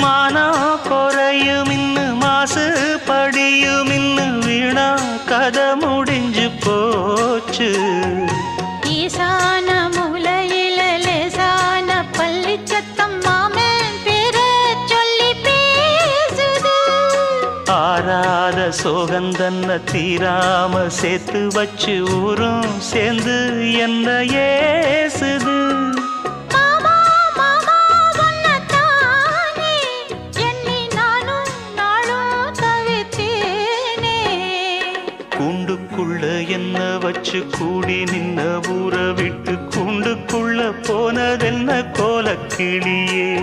மானம் குறையும் இன்னு மாசு படியும் இன்னு வீணா கதை முடிஞ்சு போச்சு. ஈசான மூலையில லேசான பள்ளி சத்தம் மாமன் பேர சொல்லி பேசுது. ஆறாத சோகந்தன்ன தீராம சேர்த்து வச்சு ஊரும் சேர்ந்து என்ன ஏசுது. கூண்டுக்குள்ள என்ன வச்சு கூடி நின்ன ஊற விட்டு கூண்டுக்குள்ள போனதென்ன கோலக்கிளியே.